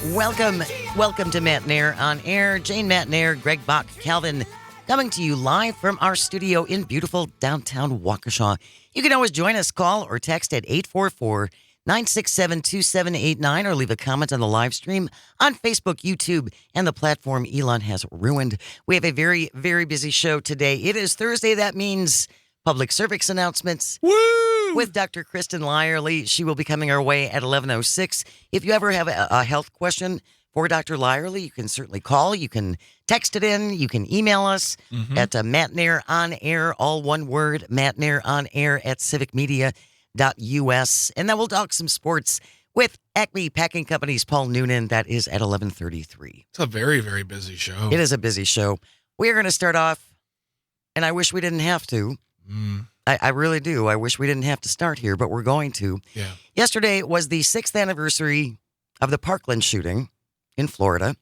Welcome to Matenaer On Air. Jane Matenaer, Greg Bach, Calvin, coming to you live from our studio in beautiful downtown Waukesha. You can always join us, call or text at 844-967-2789 or leave a comment on the live stream on Facebook, YouTube, and the platform Elon has ruined. We have a very, very busy show today. It is Thursday. That means public service announcements. Woo! With Dr. Kristen Lyerly. She will be coming our way at 11:06. If you ever have a health question for Dr. Lyerly, you can certainly call. You can text it in. You can email us at Matenaer On Air, all one word, Matenaer On Air at civicmedia.us. And then we'll talk some sports with Acme Packing Company's Paul Noonan. That is at 11:33. It's a very, very busy show. It is a busy show. We are going to start off, and I wish we didn't have to. I really do. I wish we didn't have to start here, but we're going to. Yeah. Yesterday was the 6th anniversary of the Parkland shooting in Florida,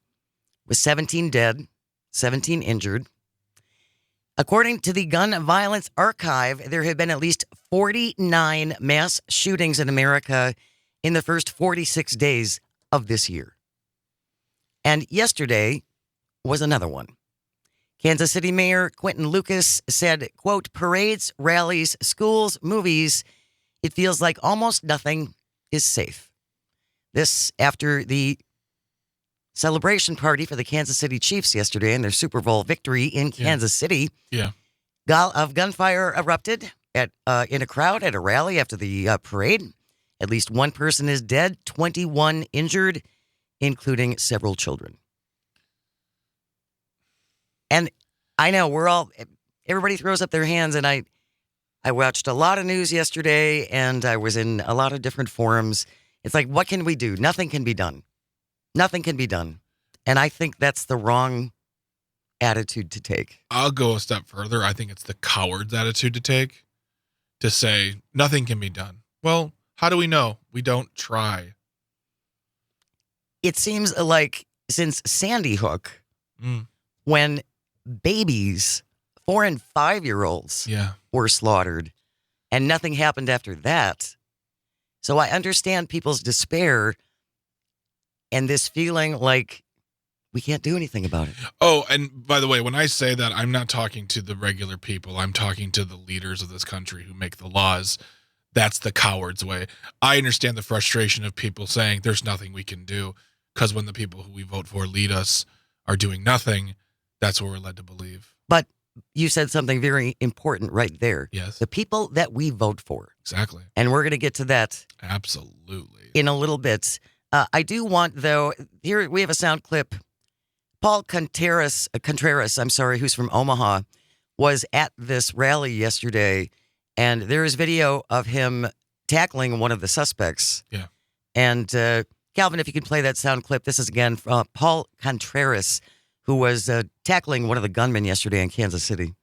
with 17 dead, 17 injured. According to the Gun Violence Archive, there have been at least 49 mass shootings in America in the first 46 days of this year. And yesterday was another one. Kansas City Mayor Quentin Lucas said, quote, parades, rallies, schools, movies, it feels like almost nothing is safe. This after the celebration party for the Kansas City Chiefs yesterday and their Super Bowl victory in Kansas City. Yeah. Gunfire erupted in a crowd at a rally after the parade. At least one person is dead, 21 injured, including several children. And I know everybody throws up their hands, and I watched a lot of news yesterday, and I was in a lot of different forums. It's like, what can we do? Nothing can be done. Nothing can be done. And I think that's the wrong attitude to take. I'll go a step further. I think it's the coward's attitude to take, to say nothing can be done. Well, how do we know? We don't try. It seems like since Sandy Hook, when babies, 4 and 5-year-olds were slaughtered, and nothing happened after that. So I understand people's despair and this feeling like we can't do anything about it. Oh, and by the way, when I say that, I'm not talking to the regular people. I'm talking to the leaders of this country who make the laws. That's the coward's way. I understand the frustration of people saying there's nothing we can do, because when the people who we vote for lead us are doing nothing, that's what we're led to believe. But you said something very important right there. Yes. The people that we vote for. Exactly. And we're going to get to that. Absolutely. In a little bit. I do want, though, here we have a sound clip. Paul Contreras, who's from Omaha, was at this rally yesterday, and there is video of him tackling one of the suspects. Yeah. And Calvin, if you can play that sound clip, this is again from Paul Contreras, who was tackling one of the gunmen yesterday in Kansas City.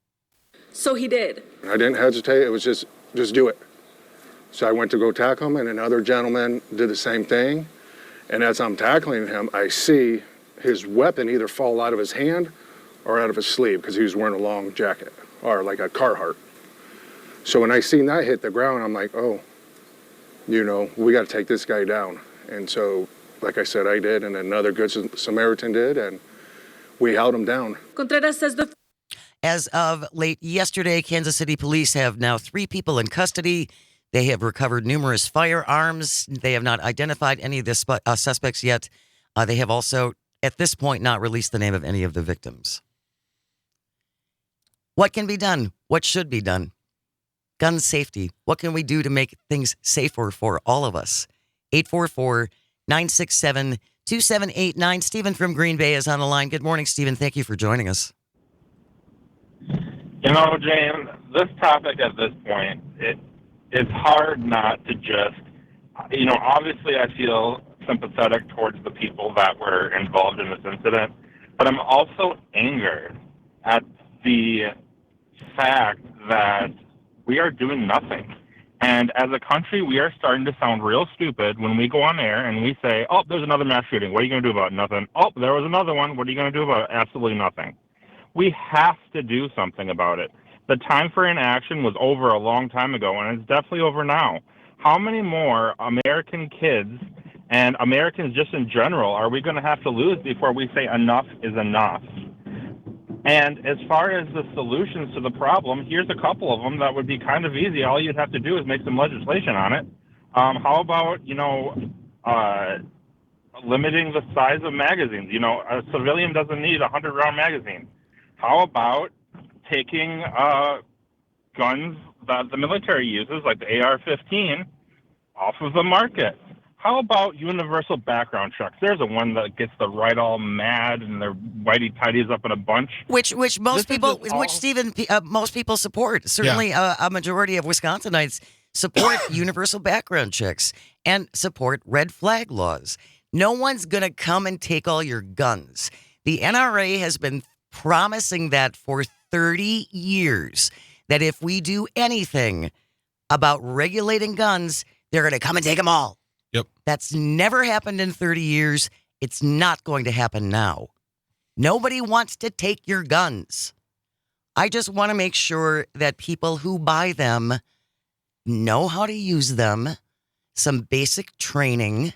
So he did. I didn't hesitate. It was just do it. So I went to go tackle him, and another gentleman did the same thing. And as I'm tackling him, I see his weapon either fall out of his hand or out of his sleeve, because he was wearing a long jacket, or like a Carhartt. So when I seen that hit the ground, I'm like, oh, we got to take this guy down. And so, like I said, I did, and another good Samaritan did, and we held him down. Contreras says as of late yesterday, Kansas City police have now 3 people in custody. They have recovered numerous firearms. They have not identified any of the suspects yet. They have also, at this point, not released the name of any of the victims. What can be done? What should be done? Gun safety. What can we do to make things safer for all of us? 844-967-2789. Stephen from Green Bay is on the line. Good morning, Stephen. Thank you for joining us. Jane, this topic at this point, it's hard not to just, obviously I feel sympathetic towards the people that were involved in this incident, but I'm also angered at the fact that we are doing nothing. And as a country, we are starting to sound real stupid when we go on air and we say, oh, there's another mass shooting. What are you going to do about it? Nothing. Oh, there was another one. What are you going to do about it? Absolutely nothing. We have to do something about it. The time for inaction was over a long time ago, and it's definitely over now. How many more American kids And Americans just in general, are we going to have to lose before we say enough is enough? And as far as the solutions to the problem, here's a couple of them that would be kind of easy. All you'd have to do is make some legislation on it. How about, limiting the size of magazines? A civilian doesn't need a 100-round magazine. How about taking guns that the military uses, like the AR-15, off of the market? How about universal background checks? There's a one that gets the right all mad and their whitey tidies up in a bunch. Which most people, Stephen, most people support. Certainly, a majority of Wisconsinites support universal background checks and support red flag laws. No one's going to come and take all your guns. The NRA has been promising that for 30 years, that if we do anything about regulating guns, they're going to come and take them all. Yep. That's never happened in 30 years. It's not going to happen now. Nobody wants to take your guns. I just want to make sure that people who buy them know how to use them, some basic training,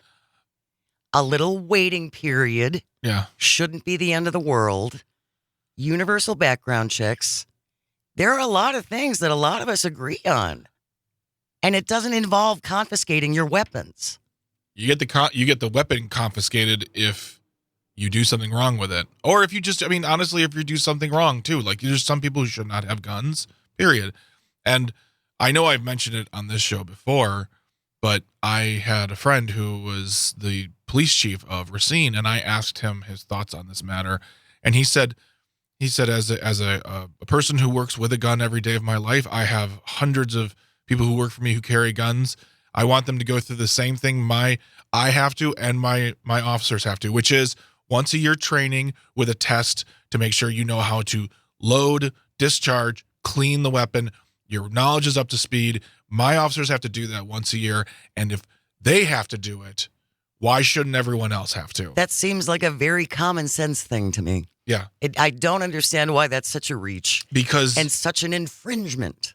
a little waiting period. Yeah. Shouldn't be the end of the world. Universal background checks. There are a lot of things that a lot of us agree on. And it doesn't involve confiscating your weapons. You get the weapon confiscated if you do something wrong with it. Or if you just, honestly, if you do something wrong too. Like, there's some people who should not have guns, period. And I know I've mentioned it on this show before, but I had a friend who was the police chief of Racine, and I asked him his thoughts on this matter. And he said, as a person who works with a gun every day of my life, I have hundreds of people who work for me who carry guns. I want them to go through the same thing I have to and my officers have to, which is once a year training with a test to make sure you know how to load, discharge, clean the weapon. Your knowledge is up to speed. My officers have to do that once a year. And if they have to do it, why shouldn't everyone else have to? That seems like a very common sense thing to me. Yeah. I don't understand why that's such a reach. And such an infringement.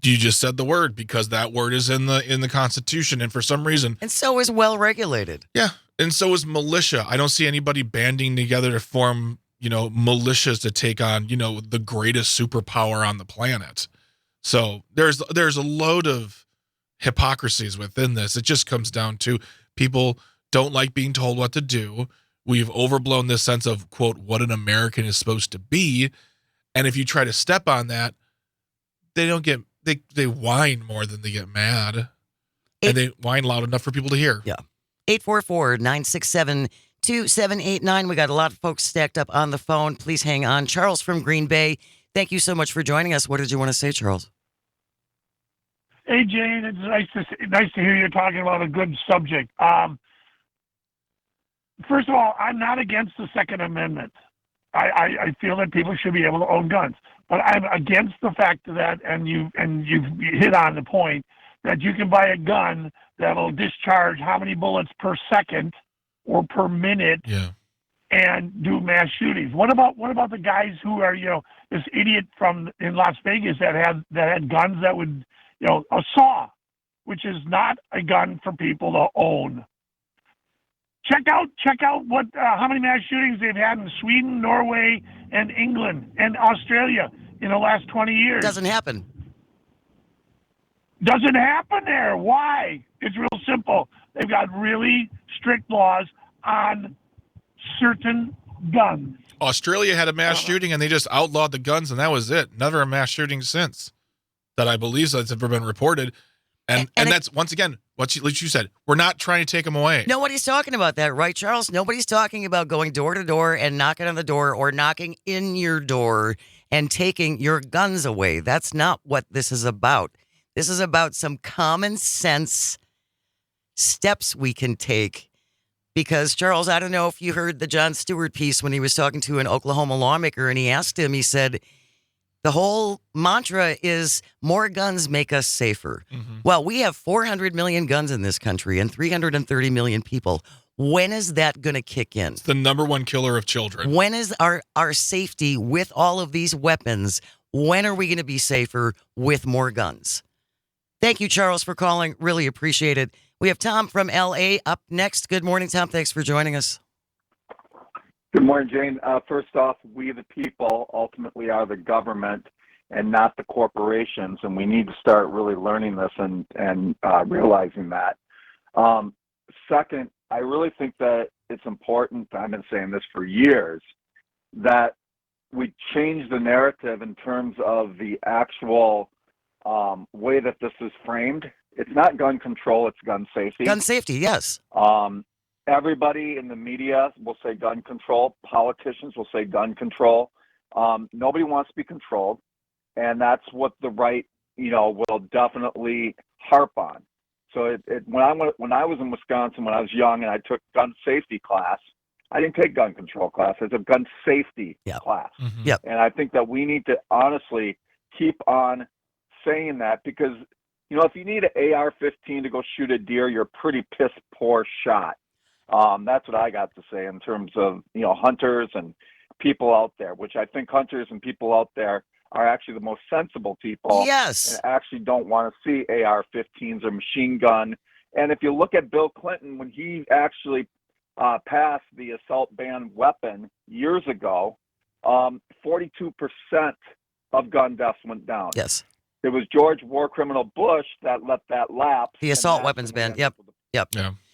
You just said the word, because that word is in the Constitution, and for some reason. And so is well regulated. Yeah, and so is militia. I don't see anybody banding together to form, militias to take on, the greatest superpower on the planet. So there's a load of hypocrisies within this. It just comes down to people don't like being told what to do. We've overblown this sense of, quote, what an American is supposed to be, and if you try to step on that, they don't get. They whine more than they get mad. And they whine loud enough for people to hear. Yeah. 844-967-2789. We got a lot of folks stacked up on the phone. Please hang on. Charles from Green Bay, thank you so much for joining us. What did you want to say, Charles? Hey, Jane, it's nice to hear you talking about a good subject. First of all, I'm not against the Second Amendment. I feel that people should be able to own guns. But I'm against the fact that, and you've hit on the point, that you can buy a gun that'll discharge how many bullets per second or per minute, and do mass shootings. What about the guys who are, this idiot in Las Vegas that had guns that would, a saw, which is not a gun for people to own. Check out what how many mass shootings they've had in Sweden, Norway, and England and Australia in the last 20 years. Doesn't happen there. Why? It's real simple. They've got really strict laws on certain guns. Australia had a mass shooting and they just outlawed the guns, and that was it. Never a mass shooting since that I believe that's ever been reported. And that's, once again, what you said. We're not trying to take them away. Nobody's talking about that, right, Charles? Nobody's talking about going door to door and knocking on the door or knocking in your door and taking your guns away. That's not what this is about. This is about some common sense steps we can take. Because, Charles, I don't know if you heard the Jon Stewart piece when he was talking to an Oklahoma lawmaker, and he asked him, he said, the whole mantra is more guns make us safer. Mm-hmm. Well, we have 400 million guns in this country and 330 million people. When is that going to kick in? It's the number one killer of children. When is our safety with all of these weapons? When are we going to be safer with more guns? Thank you, Charles, for calling. Really appreciate it. We have Tom from L.A. up next. Good morning, Tom. Thanks for joining us. Good morning, Jane. First off, we the people ultimately are the government and not the corporations, and we need to start really learning this and realizing that. Second, I really think that it's important, I've been saying this for years, that we change the narrative in terms of the actual way that this is framed. It's not gun control, it's gun safety. Gun safety, yes. Everybody in the media will say gun control. Politicians will say gun control. Nobody wants to be controlled, and that's what the right, will definitely harp on. So when I was in Wisconsin, when I was young, and I took gun safety class, I didn't take gun control class. I took gun safety class. Mm-hmm. Yep. And I think that we need to honestly keep on saying that because, if you need an AR-15 to go shoot a deer, you're a pretty piss poor shot. That's what I got to say in terms of, hunters and people out there, which I think hunters and people out there are actually the most sensible people. Yes. And actually don't want to see AR-15s or machine gun. And if you look at Bill Clinton, when he actually passed the assault ban weapon years ago, 42% of gun deaths went down. Yes. It was George War Criminal Bush that let that lapse. The assault weapons ban. Yep. Yeah.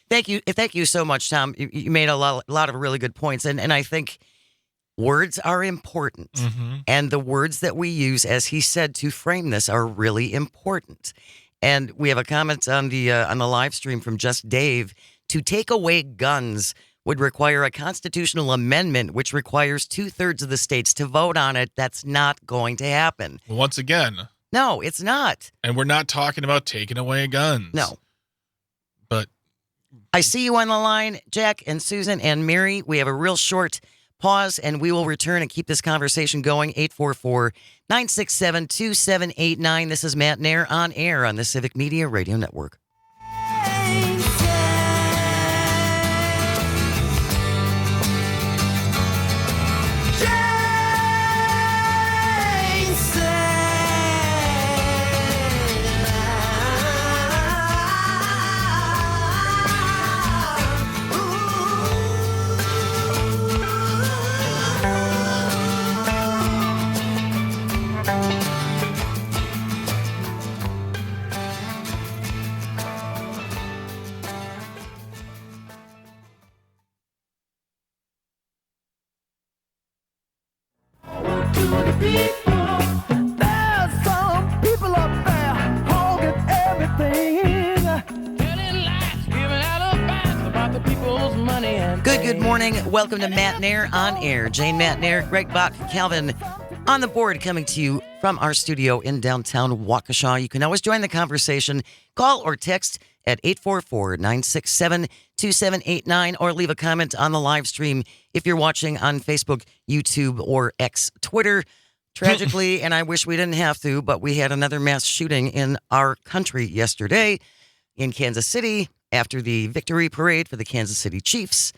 Thank you so much, Tom. You made a lot of really good points, and I think words are important, Mm-hmm. and the words that we use, as he said, to frame this are really important. And we have a comment on the live stream from Just Dave. To take away guns would require a constitutional amendment, which requires 2/3 of the states to vote on it. That's not going to happen. Well, once again, No, it's not. and we're not talking about taking away guns. No. But I see you on the line, Jack and Susan and Mary. We have a real short pause, and we will return and keep this conversation going. 844-967-2789. This is Matenaer On Air on the Civic Media Radio Network. Good morning. Welcome to Matenaer On Air. Jane Matenaer, Greg Bach, Calvin on the board, coming to you from our studio in downtown Waukesha. You can always join the conversation. Call or text at 844-967-2789 or leave a comment on the live stream if you're watching on Facebook, YouTube, or X Twitter. Tragically, and I wish we didn't have to, but we had another mass shooting in our country yesterday in Kansas City after the victory parade for the Kansas City Chiefs.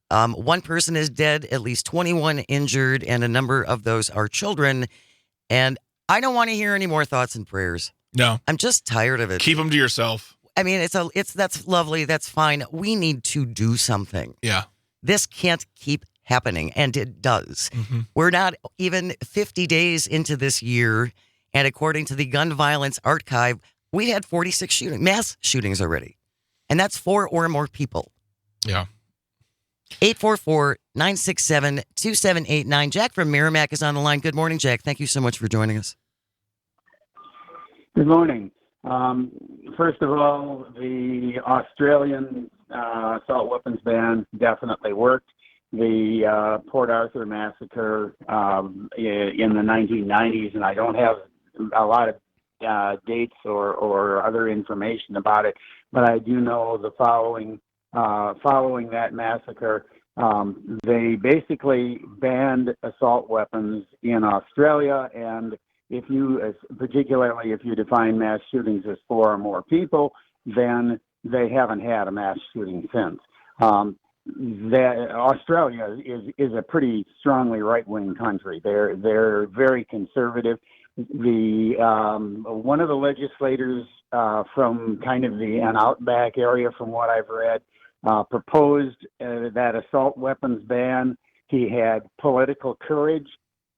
One person is dead, at least 21 injured, and a number of those are children. And I don't want to hear any more thoughts and prayers. no, I'm just tired of it. keep them to yourself. I mean, that's lovely. That's fine. We need to do something. Yeah. This can't keep happening, and it does. Mm-hmm. We're not even 50 days into this year, and according to the Gun Violence Archive, we had 46 mass shootings already, and that's 4 or more people. Yeah. 844-967-2789. Jack from Merrimack is on the line. Good morning, Jack. Thank you so much for joining us. Good morning. First of all, the Australian assault weapons ban definitely worked. The Port Arthur massacre in the 1990s, and I don't have a lot of dates or other information about it, but I do know the following that massacre, they basically banned assault weapons in Australia, and particularly if you define mass shootings as 4 or more people, then they haven't had a mass shooting since. Australia is a pretty strongly right-wing country. They're very conservative. one of the legislators from kind of an outback area, from what I've read, proposed that assault weapons ban. He had political courage,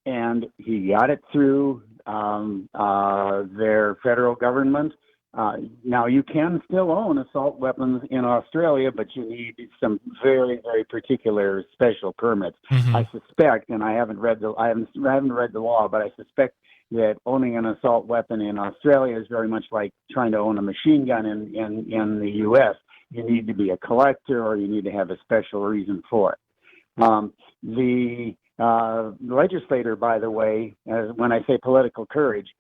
and he got it through their federal government. Now, you can still own assault weapons in Australia, but you need some very, very particular special permits. Mm-hmm. I suspect, and I haven't read the law, but I suspect that owning an assault weapon in Australia is very much like trying to own a machine gun in the U.S. You need to be a collector, or you need to have a special reason for it. The legislator, by the way, when I say political courage,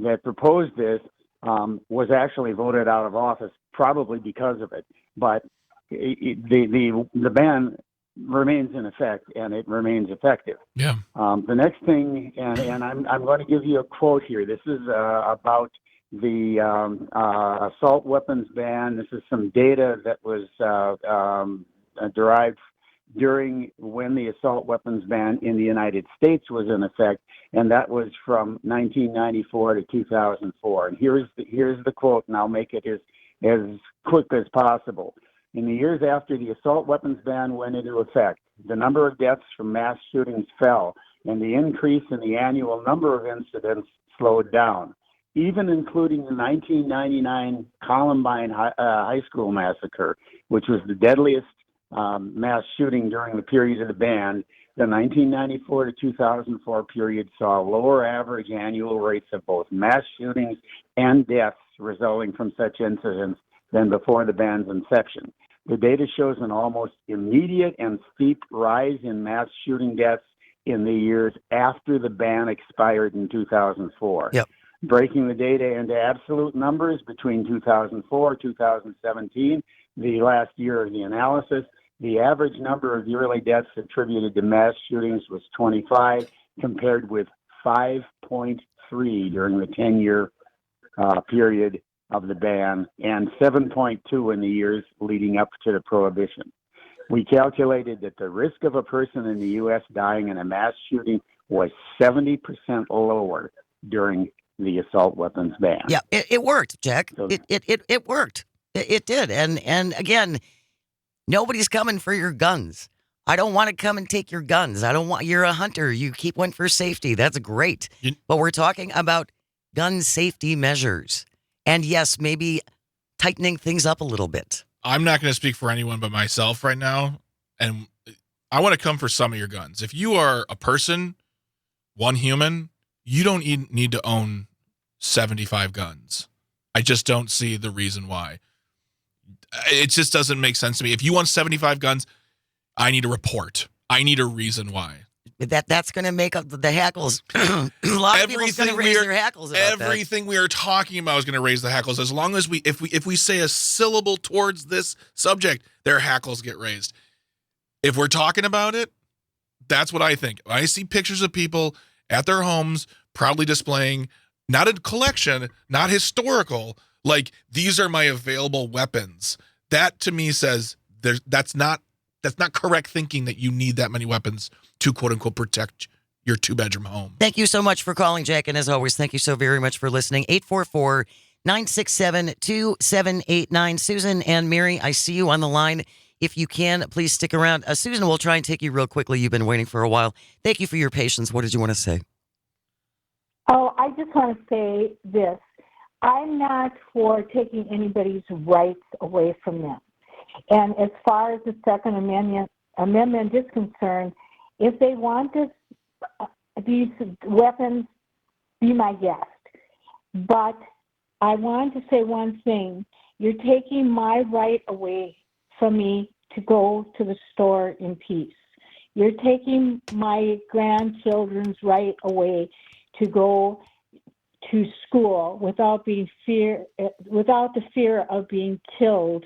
that proposed this was actually voted out of office, probably because of it. But the ban remains in effect, and it remains effective. Yeah. The next thing, and I'm going to give you a quote here. This is about the assault weapons ban. This is some data that was derived during when the assault weapons ban in the United States was in effect, and that was from 1994 to 2004. And here's the quote, and I'll make it as quick as possible. In the years after the assault weapons ban went into effect, the number of deaths from mass shootings fell, and the increase in the annual number of incidents slowed down. Even including the 1999 Columbine High School massacre, which was the deadliest mass shooting during the period of the ban, the 1994 to 2004 period saw lower average annual rates of both mass shootings and deaths resulting from such incidents than before the ban's inception. The data shows an almost immediate and steep rise in mass shooting deaths in the years after the ban expired in 2004. Yep. Breaking the data into absolute numbers between 2004 and 2017, the last year of the analysis, the average number of yearly deaths attributed to mass shootings was 25, compared with 5.3 during the 10-year period of the ban, and 7.2 in the years leading up to the prohibition. We calculated that the risk of a person in the U.S. dying in a mass shooting was 70% lower during the assault weapons ban. Yeah, it worked, Jack. So, It worked. It did. And again, nobody's coming for your guns. I don't want to come and take your guns. You're a hunter. You keep one for safety. That's great. But we're talking about gun safety measures. And yes, maybe tightening things up a little bit. I'm not going to speak for anyone but myself right now. And I want to come for some of your guns. If you are a person, one human, you don't need to own 75 guns. I just don't see the reason why. It just doesn't make sense to me. If you want 75 guns, I need a report. I need a reason why. That's going to make up the hackles. A lot of people's going to raise their hackles about everything we are talking about is going to raise the hackles. As long as if we say a syllable towards this subject, their hackles get raised. If we're talking about it, that's what I think. I see pictures of people at their homes proudly displaying not a collection, not historical, like these are my available weapons. That to me says that's not correct thinking that you need that many weapons to quote unquote protect your 2-bedroom home. Thank you so much for calling, Jack. And as always, thank you so very much for listening. 844-967-2789. Susan and Mary, I see you on the line. If you can, please stick around. Susan, we'll try and take you real quickly. You've been waiting for a while. Thank you for your patience. What did you want to say? Oh, I just want to say this. I'm not for taking anybody's rights away from them. And as far as the Second Amendment is concerned, if they want these weapons, be my guest. But I want to say one thing. You're taking my right away from me to go to the store in peace. You're taking my grandchildren's right away to go to school without the fear of being killed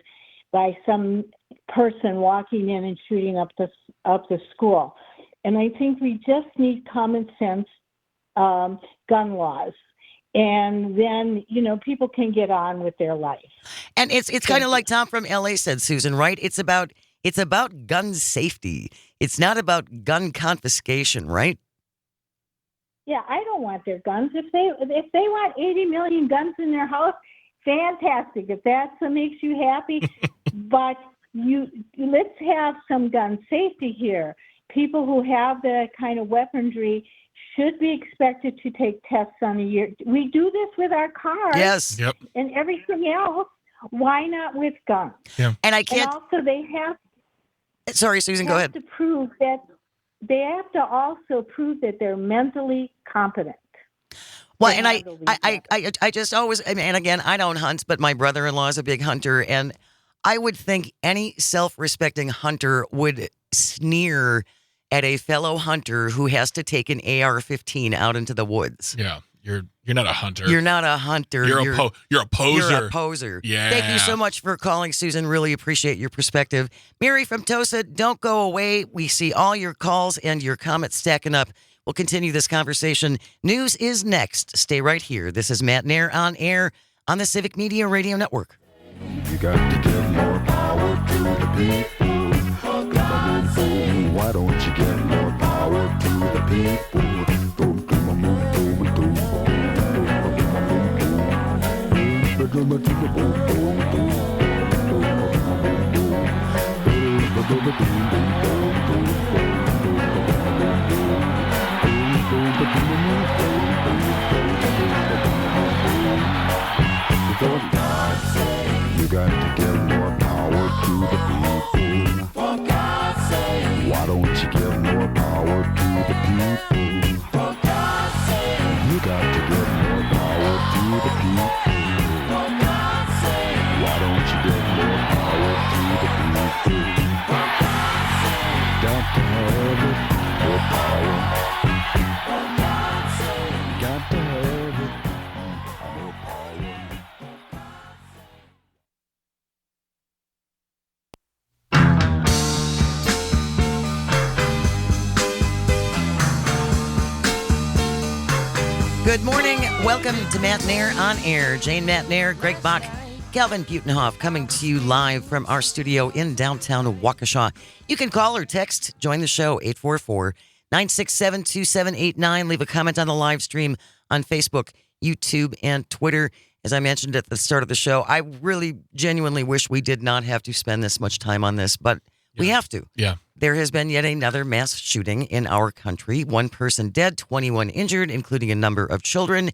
by some person walking in and shooting up the school. And I think we just need common sense gun laws. And then, people can get on with their life. And it's kind of like Tom from LA said, Susan, right? It's about gun safety. It's not about gun confiscation, right? Yeah, I don't want their guns. If they want 80 million guns in their house, fantastic. If that's what makes you happy, but let's have some gun safety here. People who have that kind of weaponry should be expected to take tests on a year. We do this with our cars, Yes, Yep. and everything else. Why not with guns? Yeah. and I And can't. also, they have Sorry, Susan, go ahead. to prove that they have to also prove that they're mentally competent. Well, to and I handle these just always, and again, I don't hunt, but my brother-in-law is a big hunter, and I would think any self-respecting hunter would sneer at a fellow hunter who has to take an AR-15 out into the woods. Yeah. You're not a hunter. You're not a hunter. You're a poser. You're a poser. Yeah. Thank you so much for calling, Susan. Really appreciate your perspective. Mary from Tosa, don't go away. We see all your calls and your comments stacking up. We'll continue this conversation. News is next. Stay right here. This is Matenaer On Air on the Civic Media Radio Network. You got to give more power to the people. Why don't you give more power to the people? You got to give more power to the people. For God's sake. Why don't you give more power to the people? For God's sake. You got to give more power to the people. For God's sake. Why don't you give more power to the people? For God's sake. Got to have it, more power. For God's sake. Got to have it, more power. Good morning. Welcome to Matenaer On Air. Jane Matenaer, Greg Bach, Calvin Butenhoff coming to you live from our studio in downtown Waukesha. You can call or text, join the show, 844-967-2789. Leave a comment on the live stream on Facebook, YouTube, and Twitter. As I mentioned at the start of the show, I really genuinely wish we did not have to spend this much time on this, but we have to. Yeah. There has been yet another mass shooting in our country. 1 person dead, 21 injured, including a number of children,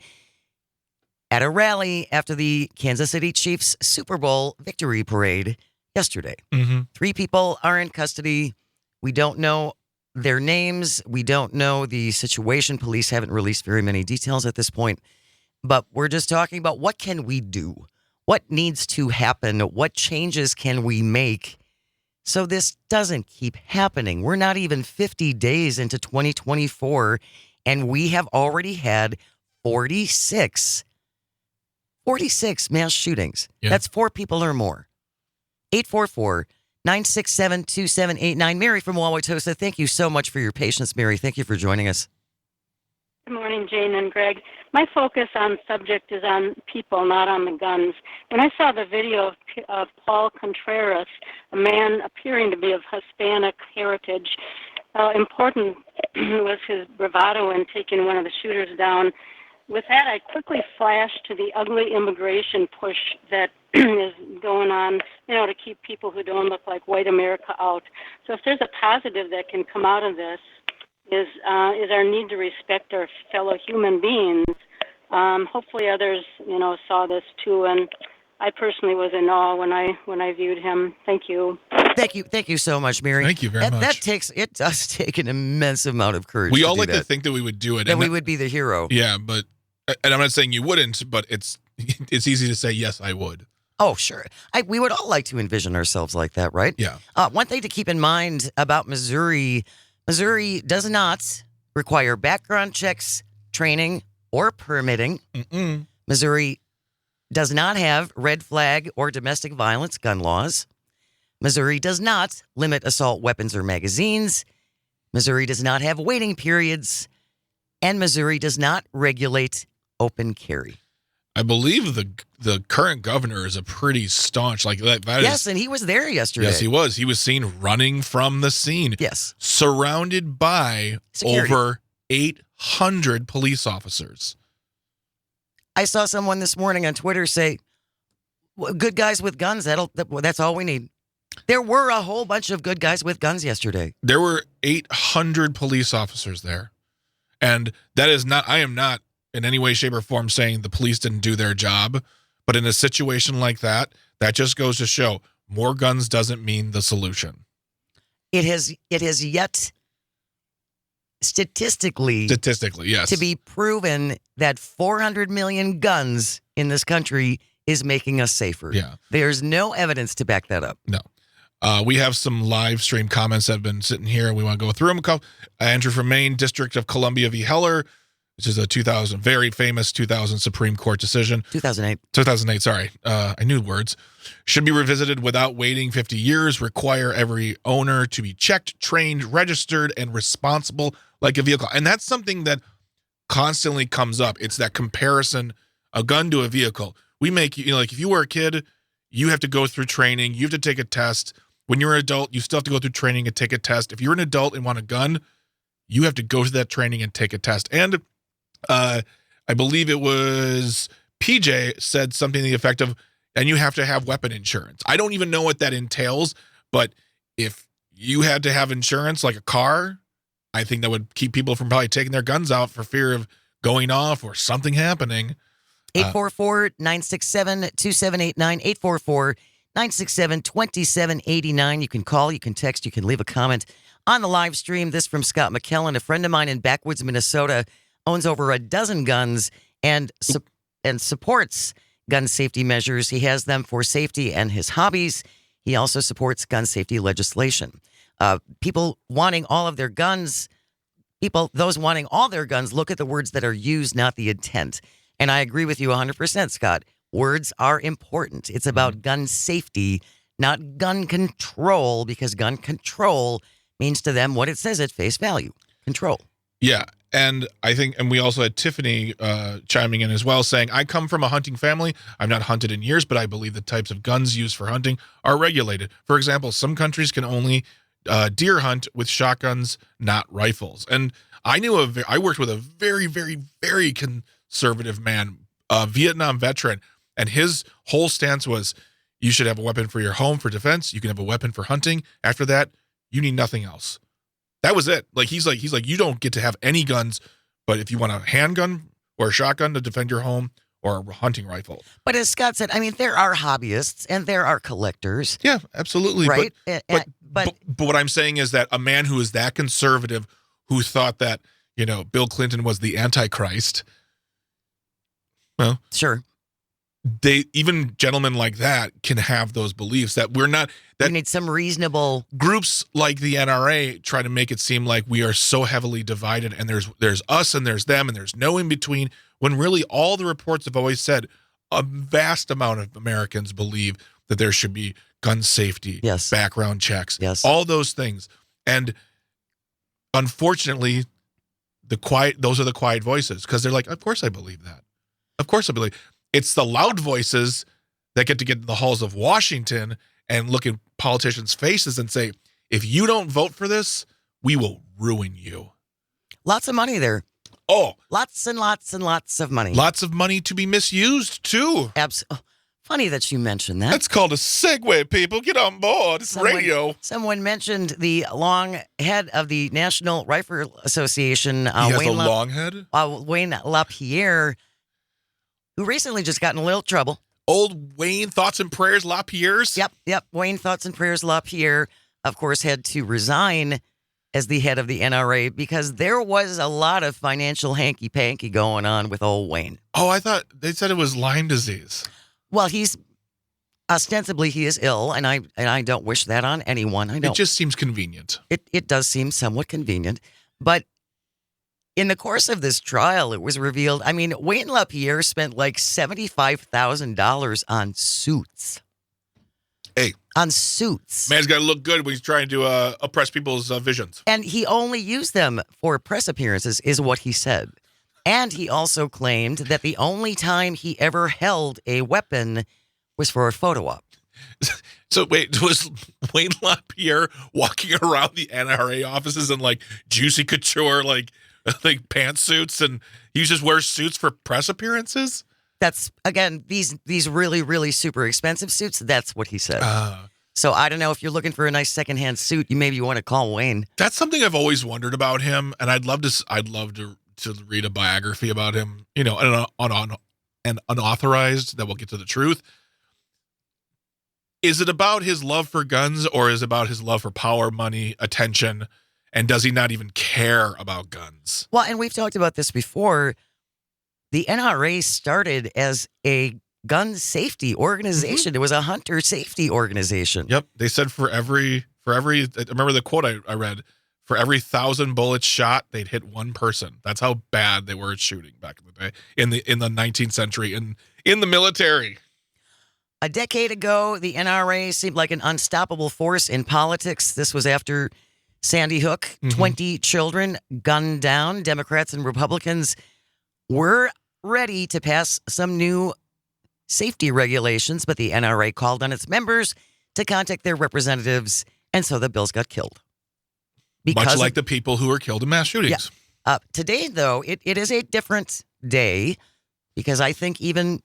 at a rally after the Kansas City Chiefs Super Bowl victory parade yesterday. Mm-hmm. 3 people are in custody. We don't know their names. We don't know the situation. Police haven't released very many details at this point. But we're just talking about what can we do? What needs to happen? What changes can we make so this doesn't keep happening? We're not even 50 days into 2024, and we have already had 46 mass shootings. Yeah. That's 4 people or more. 844-967-2789. Mary from Wauwatosa, thank you so much for your patience, Mary. Thank you for joining us. Good morning, Jane and Greg. My focus on subject is on people, not on the guns. When I saw the video of Paul Contreras, a man appearing to be of Hispanic heritage, important was his bravado in taking one of the shooters down. With that, I quickly flashed to the ugly immigration push that is going on, to keep people who don't look like white America out. So if there's a positive that can come out of this, is our need to respect our fellow human beings. Hopefully others, saw this too, and I personally was in awe when I viewed him. Thank you. Thank you so much, Mary. Thank you very much. It does take an immense amount of courage. We all do like that. to think that we would do it. That and we would be the hero. Yeah, and I'm not saying you wouldn't, but it's easy to say, yes, I would. Oh, sure. We would all like to envision ourselves like that, right? Yeah. One thing to keep in mind about Missouri does not require background checks, training, or permitting. Mm-mm. Missouri does not have red flag or domestic violence gun laws. Missouri does not limit assault weapons or magazines. Missouri does not have waiting periods. And Missouri does not regulate open carry. I believe the current governor is a pretty staunch, like that. Yes, and he was there yesterday. Yes, he was. He was seen running from the scene. Yes. Surrounded by Security. over 800 police officers. I saw someone this morning on Twitter say, good guys with guns, that's all we need. There were a whole bunch of good guys with guns yesterday. There were 800 police officers there. And that is not, I am not in any way, shape, or form saying the police didn't do their job. But in a situation like that, that just goes to show more guns doesn't mean the solution. It has yet statistically, yes, to be proven that 400 million guns in this country is making us safer. Yeah. There's no evidence to back that up. No. We have some live stream comments that have been sitting here. We want to go through them. Andrew from Maine, District of Columbia v. Heller, which is a very famous 2000 Supreme Court decision. 2008, sorry. I knew words. Should be revisited without waiting 50 years, require every owner to be checked, trained, registered, and responsible like a vehicle. And that's something that constantly comes up. It's that comparison, a gun to a vehicle. We make, like if you were a kid, you have to go through training. You have to take a test. When you're an adult, you still have to go through training and take a test. If you're an adult and want a gun, you have to go through that training and take a test. And I believe it was PJ said something to the effect of, and you have to have weapon insurance. I don't even know what that entails, but if you had to have insurance like a car, I think that would keep people from probably taking their guns out for fear of going off or something happening. 844-967-2789, 844-967-2789. You can call, you can text, you can leave a comment on the live stream. This from Scott McKellen, a friend of mine in Backwoods, Minnesota, owns over a dozen guns and supports gun safety measures. He has them for safety and his hobbies. He also supports gun safety legislation. People wanting all their guns, look at the words that are used, not the intent. And I agree with you 100%, Scott. Words are important. It's about gun safety, not gun control, because gun control means to them what it says at face value, control. Yeah. And I think, and we also had Tiffany chiming in as well, saying, I come from a hunting family. I've not hunted in years, but I believe the types of guns used for hunting are regulated. For example, some countries can only deer hunt with shotguns, not rifles. And I worked with a very, very, very conservative man, a Vietnam veteran, and his whole stance was, you should have a weapon for your home for defense. You can have a weapon for hunting. After that, you need nothing else. That was it. Like he's like, you don't get to have any guns, but if you want a handgun or a shotgun to defend your home or a hunting rifle. But as Scott said, I mean, there are hobbyists and there are collectors. Yeah, absolutely. Right. But what I'm saying is that a man who is that conservative, who thought that, Bill Clinton was the Antichrist. Well, sure. Even gentlemen like that can have those beliefs that we're not. That we need some reasonable groups like the NRA try to make it seem like we are so heavily divided, and there's us and there's them and there's no in between. When really all the reports have always said a vast amount of Americans believe that there should be gun safety, yes, background checks, yes, all those things. And unfortunately, those are the quiet voices, because they're like, of course I believe that. Of course I believe. It's the loud voices that get in the halls of Washington and look in politicians' faces and say, if you don't vote for this, we will ruin you. Lots of money there. Oh. Lots and lots and lots of money. Lots of money to be misused, too. Funny that you mentioned that. That's called a segue, people. Get on board. It's radio. Someone mentioned the long head of the National Rifle Association. He has a long head? Wayne LaPierre, who recently just got in a little trouble. Old Wayne Thoughts and Prayers LaPierre's? Yep. Wayne Thoughts and Prayers LaPierre, of course, had to resign as the head of the NRA because there was a lot of financial hanky-panky going on with old Wayne. Oh, I thought they said it was Lyme disease. Well, ostensibly he is ill, and I don't wish that on anyone. It just seems convenient. It does seem somewhat convenient, but in the course of this trial, it was revealed, I mean, Wayne LaPierre spent like $75,000 on suits. Hey. On suits. Man's got to look good when he's trying to oppress people's visions. And he only used them for press appearances, is what he said. And he also claimed that the only time he ever held a weapon was for a photo op. So wait, was Wayne LaPierre walking around the NRA offices in like Juicy Couture, like like pantsuits, and he just wears suits for press appearances. That's, again, these really, really super expensive suits. That's what he said. So I don't know if you're looking for a nice secondhand suit. You maybe want to call Wayne. That's something I've always wondered about him, and I'd love to read a biography about him. You know, an unauthorized that will get to the truth. Is it about his love for guns, or is it about his love for power, money, attention, and does he not even care about guns? Well, and we've talked about this before. The NRA started as a gun safety organization. It was a hunter safety organization. Yep. They said for every, I remember the quote I read, for every 1,000 bullets shot, they'd hit one person. That's how bad they were at shooting back in the day, in the 19th century, in the military. A decade ago, the NRA seemed like an unstoppable force in politics. This was after Sandy Hook. 20 children gunned down. Democrats and Republicans were ready to pass some new safety regulations, but the NRA called on its members to contact their representatives, and so the bills got killed. Much like the people who were killed in mass shootings. Yeah. Today, though, it is a different day because I think even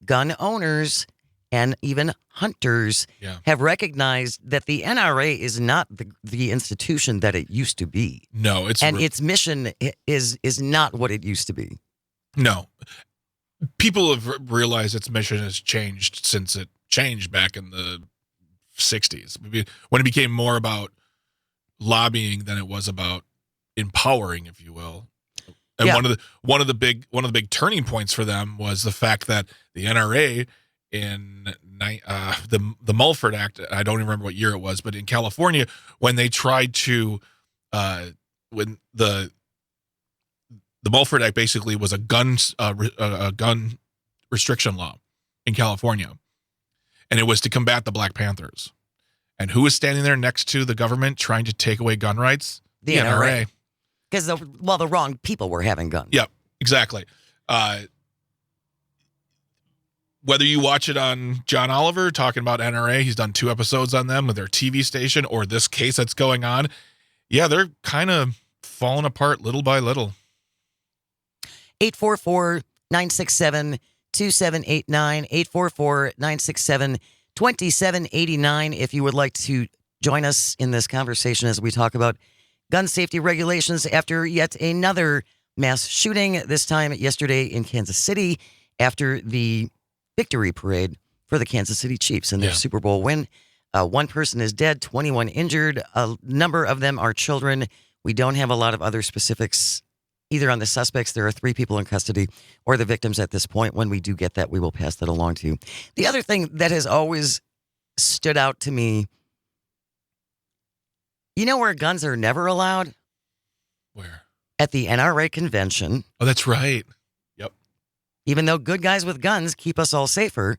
gun owners and even hunters have recognized that the NRA is not the institution that it used to be. No, its mission is not what it used to be. No. People have realized its mission has changed since it changed back in the 60s, when it became more about lobbying than it was about empowering, if you will. And one of the big turning points for them was the fact that the NRA in the Mulford Act, I don't even remember what year it was, but in California, when they tried to when the Mulford Act basically was a gun restriction law in California, and it was to combat the Black Panthers. And who was standing there next to the government trying to take away gun rights? The NRA. Because the wrong people were having guns. Yep, exactly. Whether you watch it on John Oliver talking about NRA, he's done 2 episodes on them with their TV station, or this case that's going on. Yeah, they're kind of falling apart little by little. 844-967-2789, 844-967-2789 if you would like to join us in this conversation as we talk about gun safety regulations after yet another mass shooting, this time yesterday in Kansas City after the victory parade for the Kansas City Chiefs and their Super Bowl win. 1 person is dead, 21 injured. A number of them are children. We don't have a lot of other specifics either on the suspects. There are 3 people in custody, or the victims at this point. When we do get that, we will pass that along to you. The other thing that has always stood out to me, you know where guns are never allowed? Where? At the NRA convention. Oh, that's right. Yep. Even though good guys with guns keep us all safer.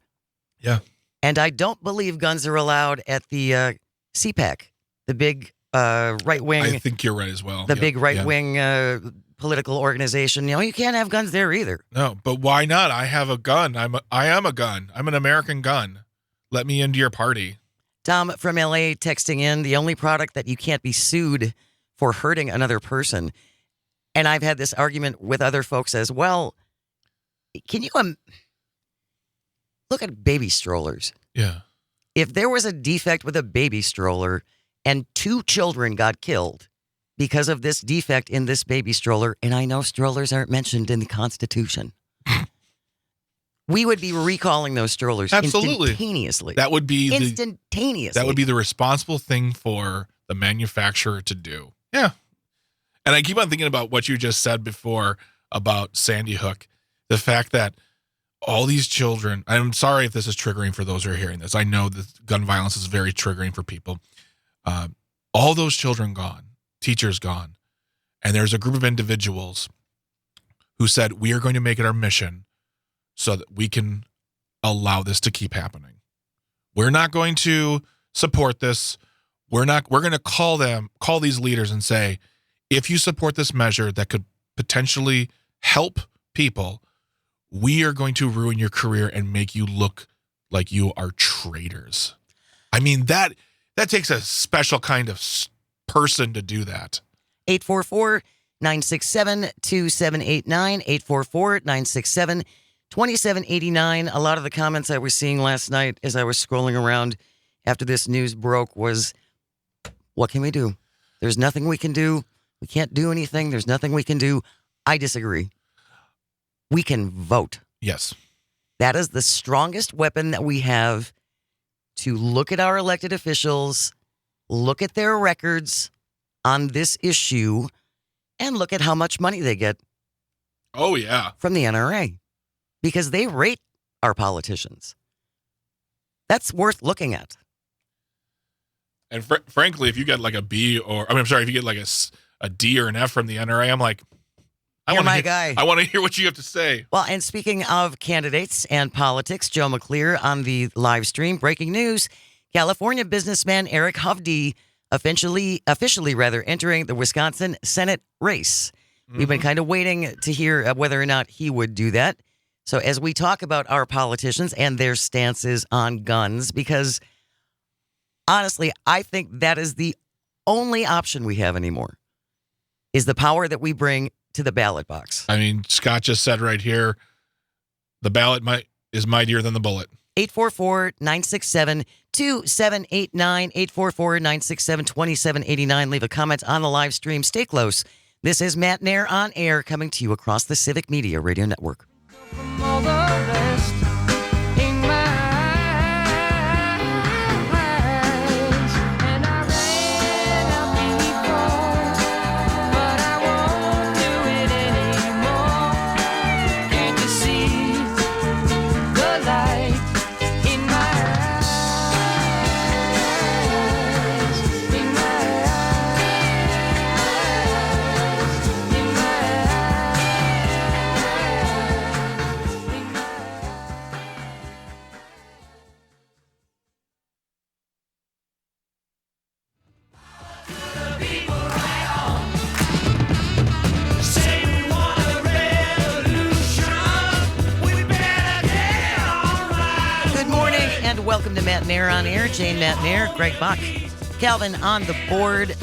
Yeah. And I don't believe guns are allowed at the CPAC, the big right-wing. I think you're right as well. The big right-wing political organization. You can't have guns there either. No, but why not? I have a gun. I am a gun. I'm an American gun. Let me into your party. Tom from LA texting in, the only product that you can't be sued for hurting another person. And I've had this argument with other folks as well. Can you look at baby strollers? Yeah. If there was a defect with a baby stroller and 2 children got killed because of this defect in this baby stroller, and I know strollers aren't mentioned in the Constitution, we would be recalling those strollers instantaneously. That would be instantaneously. That would be the responsible thing for the manufacturer to do. Yeah. And I keep on thinking about what you just said before about Sandy Hook. The fact that all these children, I'm sorry if this is triggering for those who are hearing this. I know that gun violence is very triggering for people. All those children gone, teachers gone. And there's a group of individuals who said, we are going to make it our mission so that we can allow this to keep happening. We're not going to support this. We're going to call these leaders and say, if you support this measure that could potentially help people, we are going to ruin your career and make you look like you are traitors. I mean, that takes a special kind of person to do that. 967-2789, 844-967-2789. A lot of the comments I was seeing last night as I was scrolling around after this news broke was, what can we do? There's nothing we can do. We can't do anything. There's nothing we can do. I disagree. We can vote. Yes. That is the strongest weapon that we have to look at our elected officials, look at their records on this issue, and look at how much money they get. Oh, yeah. From the NRA. Because they rate our politicians. That's worth looking at. And frankly, if you get like a B if you get like a D or an F from the NRA, I'm like, You're my guy. I want to hear what you have to say. Well, and speaking of candidates and politics, Joe McClear on the live stream, breaking news, California businessman Eric Hovde officially entering the Wisconsin Senate race. We've been kind of waiting to hear whether or not he would do that. So as we talk about our politicians and their stances on guns, because honestly, I think that is the only option we have anymore, is the power that we bring to the ballot box. I mean, Scott just said right here, the ballot is mightier than the bullet. 844-967-2789, 844-967-2789. Leave a comment on the live stream. Stay close. This is Matenaer On Air, coming to you across the Civic Media Radio Network. Welcome to Matenaer On Air. Jane Matenaer, Greg Bach, Calvin on the board.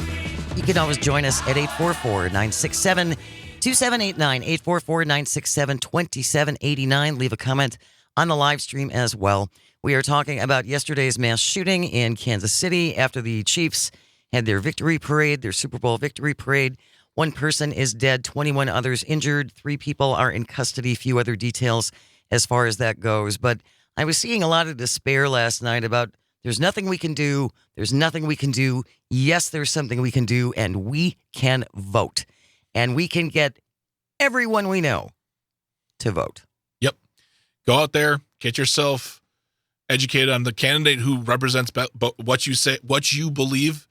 You can always join us at 844-967-2789, 844-967-2789. Leave a comment on the live stream as well. We are talking about yesterday's mass shooting in Kansas City after the Chiefs had their victory parade, their Super Bowl victory parade. One person is dead, 21 others injured. 3 people are in custody. Few other details as far as that goes. But I was seeing a lot of despair last night about there's nothing we can do. There's nothing we can do. Yes, there's something we can do, and we can vote. And we can get everyone we know to vote. Yep. Go out there, get yourself educated on the candidate who represents what you say, what you believe.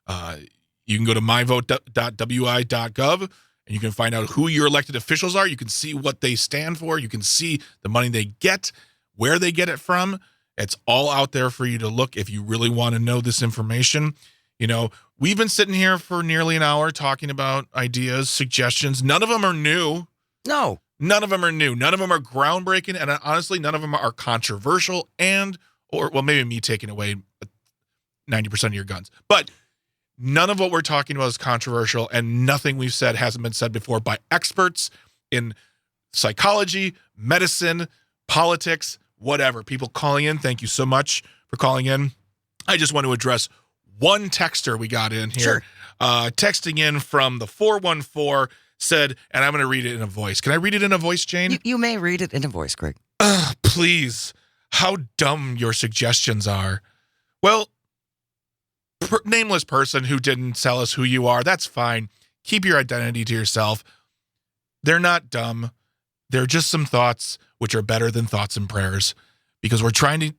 You can go to myvote.wi.gov and you can find out who your elected officials are. You can see what they stand for. You can see the money they get, where they get it from. It's all out there for you to look if you really want to know this information. You know, we've been sitting here for nearly an hour talking about ideas, suggestions. None of them are new. No. None of them are new. None of them are groundbreaking. And honestly, none of them are controversial or maybe me taking away 90% of your guns. But none of what we're talking about is controversial, and nothing we've said hasn't been said before by experts in psychology, medicine, politics, whatever. People calling in, thank you so much for calling in. I just want to address one texter we got in here. Sure. Texting in from the 414 said, and I'm going to read it in a voice. Can I read it in a voice, Jane? You may read it in a voice, Greg. Please. How dumb your suggestions are. Well, nameless person who didn't tell us who you are, that's fine. Keep your identity to yourself. They're not dumb. They're just some thoughts which are better than thoughts and prayers, because we're trying to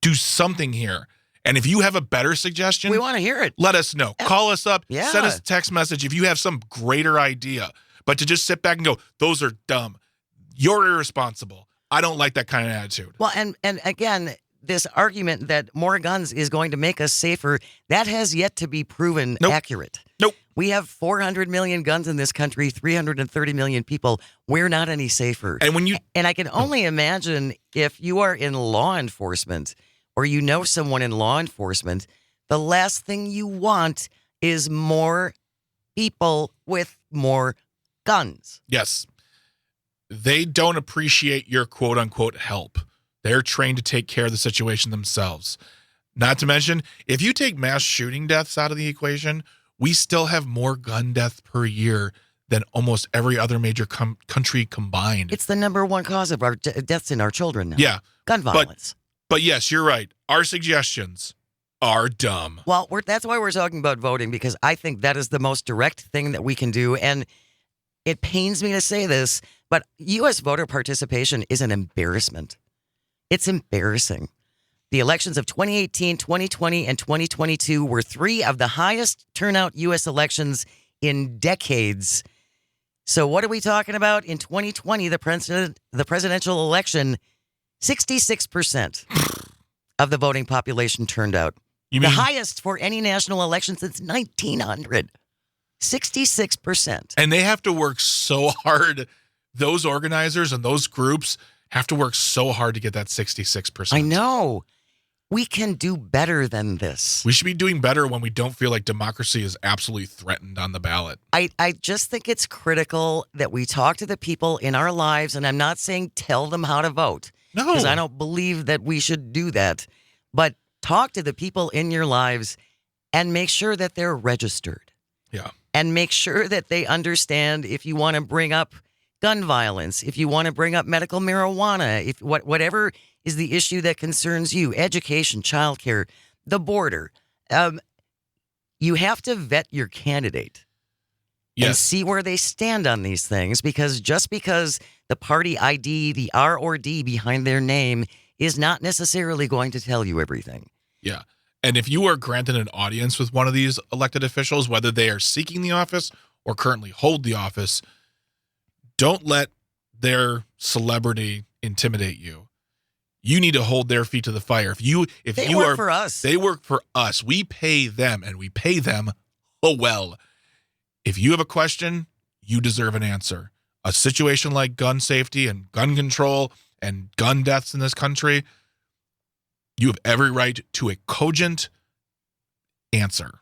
do something here. And if you have a better suggestion, we want to hear it. Let us know. Call us up. Yeah. Send us a text message if you have some greater idea. But to just sit back and go, those are dumb. You're irresponsible. I don't like that kind of attitude. Well, and again, this argument that more guns is going to make us safer, that has yet to be proven accurate. Nope. We have 400 million guns in this country, 330 million people. We're not any safer. And I can only imagine if you are in law enforcement or you know someone in law enforcement, the last thing you want is more people with more guns. Yes. They don't appreciate your quote unquote help. They're trained to take care of the situation themselves. Not to mention, if you take mass shooting deaths out of the equation, we still have more gun deaths per year than almost every other major country combined. It's the number one cause of our deaths in our children now. Yeah. Gun violence. But yes, you're right. Our suggestions are dumb. Well, that's why we're talking about voting, because I think that is the most direct thing that we can do. And it pains me to say this, but U.S. voter participation is an embarrassment. It's embarrassing. The elections of 2018, 2020, and 2022 were three of the highest turnout U.S. elections in decades. So what are we talking about? In 2020, the presidential election, 66% of the voting population turned out. The highest for any national election since 1900. 66%. And they have to work so hard. Those organizers and those groups have to work so hard to get that 66%. I know. We can do better than this. We should be doing better when we don't feel like democracy is absolutely threatened on the ballot. I just think it's critical that we talk to the people in our lives, and I'm not saying tell them how to vote. No. Because I don't believe that we should do that. But talk to the people in your lives and make sure that they're registered. Yeah. And make sure that they understand if you want to bring up gun violence, if you want to bring up medical marijuana, if whatever is the issue that concerns you, education, childcare, the border. You have to vet your candidate and see where they stand on these things, because just because the party ID, the R or D behind their name is not necessarily going to tell you everything. Yeah. And if you are granted an audience with one of these elected officials, whether they are seeking the office or currently hold the office, don't let their celebrity intimidate you. You need to hold their feet to the fire. If they you work are for us. They work for us. We pay them, and we pay them well. If you have a question, you deserve an answer. A situation like gun safety and gun control and gun deaths in this country, you have every right to a cogent answer.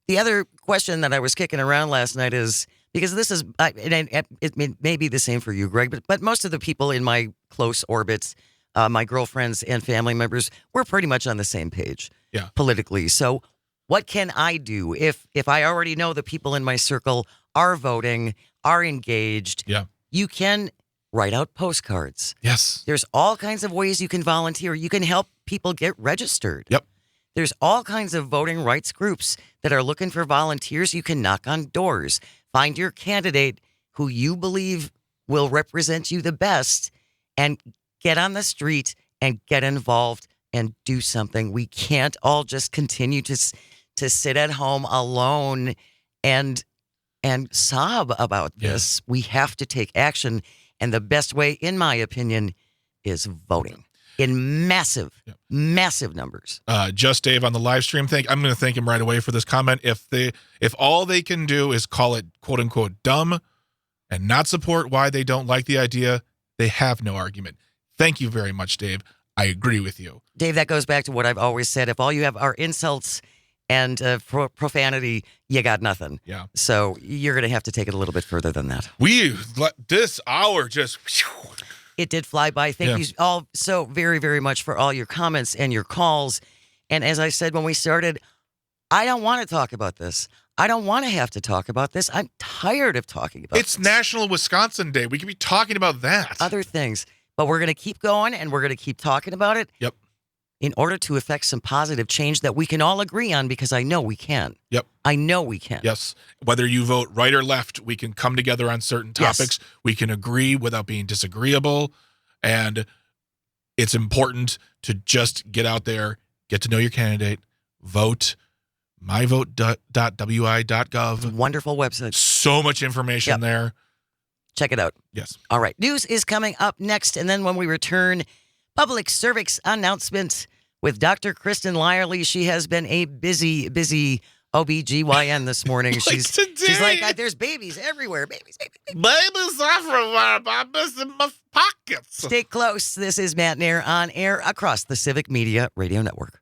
The other question that I was kicking around last night is, because this is, it may be the same for you, Greg, but most of the people in my close orbits, my girlfriends and family members, we're pretty much on the same page politically. So what can I do if I already know the people in my circle are voting, are engaged? Yeah. You can write out postcards. Yes. There's all kinds of ways you can volunteer. You can help people get registered. Yep. There's all kinds of voting rights groups that are looking for volunteers. You can knock on doors. Find your candidate who you believe will represent you the best and get on the street and get involved and do something. We can't all just continue to sit at home alone and sob about this. We have to take action. And the best way, in my opinion, is voting in massive numbers. Just Dave on the live stream. I'm going to thank him right away for this comment. If all they can do is call it quote unquote dumb and not support why they don't like the idea, they have no argument. Thank you very much, Dave. I agree with you. Dave, that goes back to what I've always said. If all you have are insults and profanity, you got nothing. Yeah. So you're going to have to take it a little bit further than that. This hour just... It did fly by. Thank you all so very, very much for all your comments and your calls. And as I said when we started, I don't want to talk about this. I don't want to have to talk about this. I'm tired of talking about It's National Wisconsin Day. We could be talking about that. Other things. But we're going to keep going and we're going to keep talking about it. Yep. In order to effect some positive change that we can all agree on, because I know we can. Yep. I know we can. Yes. Whether you vote right or left, we can come together on certain topics. Yes. We can agree without being disagreeable. And it's important to just get out there, get to know your candidate, vote, myvote.wi.gov. Wonderful website. So much information there. Check it out. Yes. All right. News is coming up next. And then when we return, public service announcement with Dr. Kristen Lyerly. She has been a busy OBGYN this morning. She's like, there's babies everywhere. Babies. Babies everywhere. Babies in my pockets. Stay close. This is Matenaer On Air across the Civic Media Radio Network.